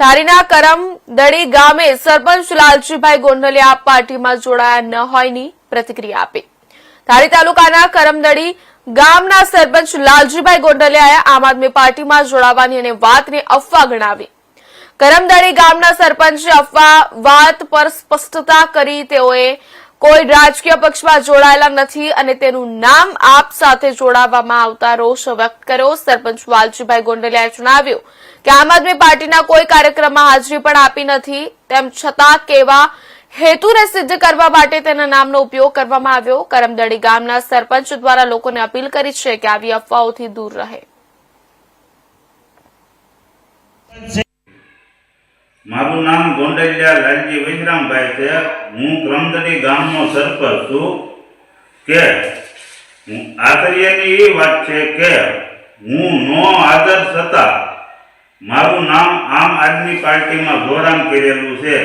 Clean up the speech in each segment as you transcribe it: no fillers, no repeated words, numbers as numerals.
ધારીના કરમદડી ગામે સરપંચ લાલજીભાઈ ગોંડલિયા આપ પાર્ટીમાં જોડાયા ન હોયની પ્રતિક્રિયા આપી। ધારી તાલુકાના કરમદડી ગામના સરપંચ લાલજીભાઈ ગોંડલિયાએ આમ આદમી પાર્ટીમાં જોડાવાની અને વાતને અફવા ગણાવી। કરમદડી ગામના સરપંચે અફવા વાત પર સ્પષ્ટતા કરી તેઓએ કોઈ રાજકીય પક્ષમાં જોડાયેલા નથી અને તેનું નામ આપ સાથે જોડાવામાં આવતા રોષ વ્યક્ત કર્યો। સરપંચ લાલજીભાઈ ગોંડલિયાએ જણાવ્યું કે આમ આદમી પાર્ટીના કોઈ કાર્યક્રમમાં હાજરી પણ આપી નથી, તેમ છતાં કેવા હેતુને સિદ્ધ કરવા માટે તેના નામનો ઉપયોગ કરવામાં આવ્યો। કરમદડી ગામના સરપંચ દ્વારા લોકોને અપીલ કરી છે કે આવી અફવાઓથી દૂર રહે। મારું નામ ગોંડલિયા લાલજી વિશ્રામભાઈ છે। હું કરમદડી ગામનો સરપંચ છું કે આશ્ચર્યની એ વાત છે કે હું નો હાજર છતાં મારું નામ આમ આદમી પાર્ટીમાં જોડાણ કરેલું છે,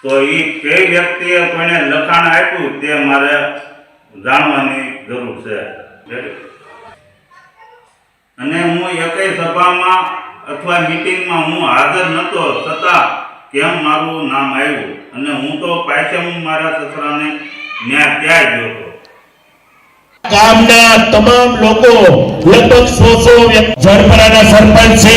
તો એ કઈ વ્યક્તિએ કોઈને લખાણ આપ્યું તે મારે જાણવાની જરૂર છે। અને હું એકેય સભામાં અથવા મીટિંગમાં હું હાજર નહોતો છતાં કેમ મારું નામ આવ્યું, અને હું તો પાછળ મારા સસરાને ન્યા ત્યાં ગયો હતો। ગામના તમામ લોકો લગભગ 100 ઝરપરાના સરપંચ છે।